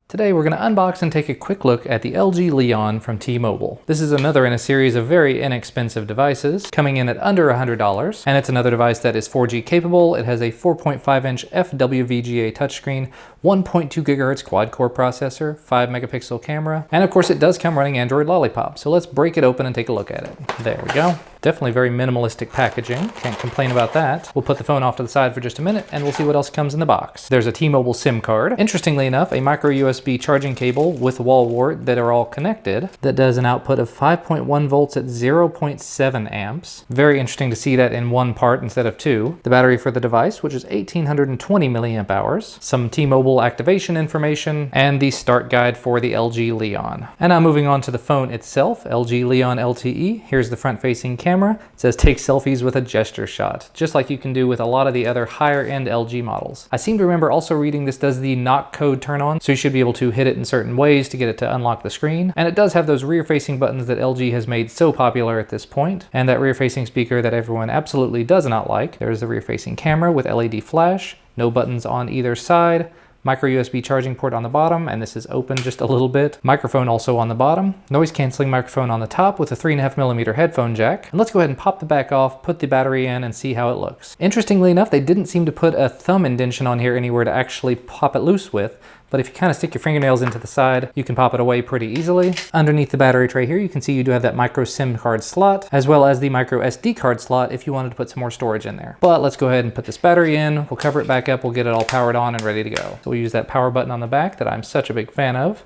Today we're going to unbox and take a quick look at the LG Leon from T-Mobile. This is another in a series of very inexpensive devices, coming in at under $100, and it's another device that is 4G capable. It has a 4.5-inch FWVGA touchscreen, 1.2 GHz quad-core processor, 5 megapixel camera, and of course it does come running Android Lollipop. So let's break it open and take a look at it. There we go. Definitely very minimalistic packaging. Can't complain about that. We'll put the phone off to the side for just a minute and we'll see what else comes in the box. There's a T-Mobile SIM card. Interestingly enough, a micro USB charging cable with wall wart that are all connected that does an output of 5.1 volts at 0.7 amps. Very interesting to see that in one part instead of two. The battery for the device, which is 1820 milliamp hours. Some T-Mobile activation information and the start guide for the LG Leon. And now moving on to the phone itself, LG Leon LTE. Here's the front-facing camera. It says take selfies with a gesture shot, just like you can do with a lot of the other higher end LG models. I seem to remember also reading this does the knock code turn on, so you should be able to hit it in certain ways to get it to unlock the screen. And it does have those rear facing buttons that LG has made so popular at this point, and that rear facing speaker that everyone absolutely does not like. There's the rear facing camera with LED flash, no buttons on either side. Micro USB charging port on the bottom, and this is open just a little bit. Microphone also on the bottom. Noise canceling microphone on the top with a 3.5mm headphone jack. And let's go ahead and pop the back off, put the battery in, and see how it looks. Interestingly enough, they didn't seem to put a thumb indentation on here anywhere to actually pop it loose with. But if you kind of stick your fingernails into the side, you can pop it away pretty easily. Underneath the battery tray here, you can see you do have that micro SIM card slot, as well as the micro SD card slot if you wanted to put some more storage in there. But let's go ahead and put this battery in. We'll cover it back up. We'll get it all powered on and ready to go. So we'll use that power button on the back that I'm such a big fan of.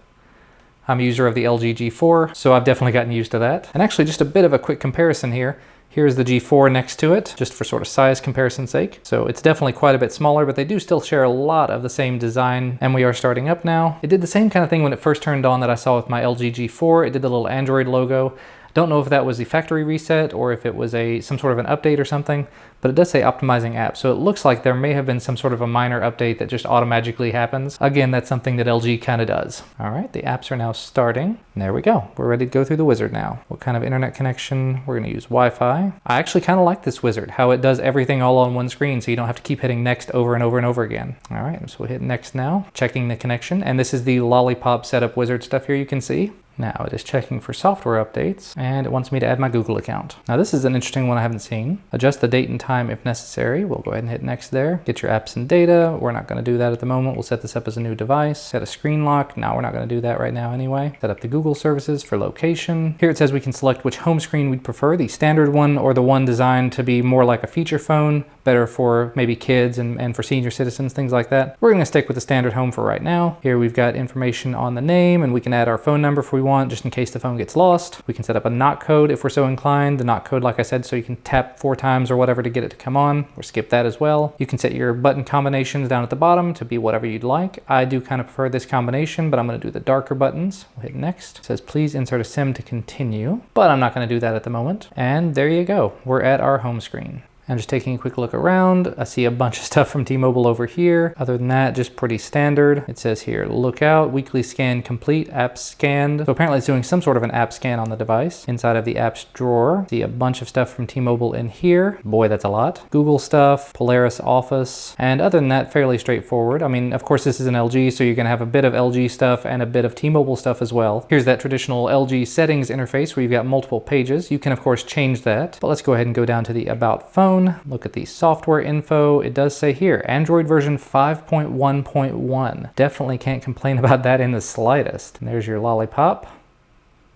I'm a user of the LG G4, so I've definitely gotten used to that. And actually just a bit of a quick comparison here. Here's the G4 next to it, just for sort of size comparison's sake. So it's definitely quite a bit smaller, but they do still share a lot of the same design. And we are starting up now. It did the same kind of thing when it first turned on that I saw with my LG G4. It did the little Android logo. Don't know if that was the factory reset or if it was some sort of an update or something, but it does say optimizing apps. So it looks like there may have been some sort of a minor update that just automatically happens. Again, that's something that LG kind of does. All right, the apps are now starting. And there we go. We're ready to go through the wizard now. What kind of internet connection? We're going to use Wi-Fi. I actually kind of like this wizard, how it does everything all on one screen, so you don't have to keep hitting next over and over and over again. All right, so we'll hit next now, checking the connection. And this is the Lollipop setup wizard stuff here you can see. Now it is checking for software updates, and it wants me to add my Google account. Now this is an interesting one I haven't seen. Adjust the date and time if necessary. We'll go ahead and hit next there. Get your apps and data. We're not going to do that at the moment. We'll set this up as a new device. Set a screen lock. No, we're not going to do that right now anyway. Set up the Google services for location. Here it says we can select which home screen we'd prefer, the standard one or the one designed to be more like a feature phone, better for maybe kids and for senior citizens, things like that. We're going to stick with the standard home for right now. Here we've got information on the name, and we can add our phone number if we want, just in case the phone gets lost. We can set up a knock code if we're so inclined. The knock code, like I said, so you can tap 4 times or whatever to get it to come on, or skip that as well. You can set your button combinations down at the bottom to be whatever you'd like. I do kind of prefer this combination, but I'm going to do the darker buttons. We'll hit next. It says please insert a SIM to continue, but I'm not going to do that at the moment. And there you go. We're at our home screen. I'm just taking a quick look around. I see a bunch of stuff from T-Mobile over here. Other than that, just pretty standard. It says here, look out, weekly scan complete, apps scanned. So apparently it's doing some sort of an app scan on the device. Inside of the apps drawer, see a bunch of stuff from T-Mobile in here. Boy, that's a lot. Google stuff, Polaris Office, and other than that, fairly straightforward. I mean, of course, this is an LG, so you're gonna have a bit of LG stuff and a bit of T-Mobile stuff as well. Here's that traditional LG settings interface where you've got multiple pages. You can, of course, change that, but let's go ahead and go down to the About Phone. Look at the software info. It does say here, Android version 5.1.1. Definitely can't complain about that in the slightest. And there's your Lollipop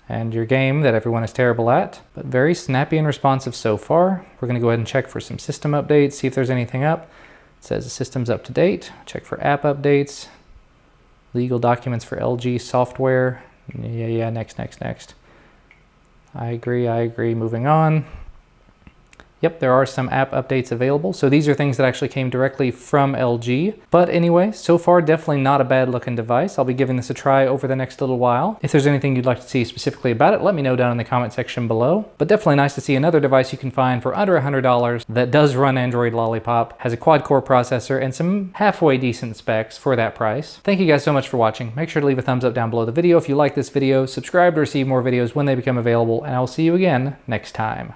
and your game that everyone is terrible at, but very snappy and responsive so far. We're going to go ahead and check for some system updates, see if there's anything up. It says the system's up to date. Check for app updates, legal documents for LG software. Yeah, next. I agree, moving on. Yep, there are some app updates available. So these are things that actually came directly from LG. But anyway, so far, definitely not a bad looking device. I'll be giving this a try over the next little while. If there's anything you'd like to see specifically about it, let me know down in the comment section below. But definitely nice to see another device you can find for under $100 that does run Android Lollipop, has a quad-core processor, and some halfway decent specs for that price. Thank you guys so much for watching. Make sure to leave a thumbs up down below the video if you like this video, subscribe to receive more videos when they become available, and I will see you again next time.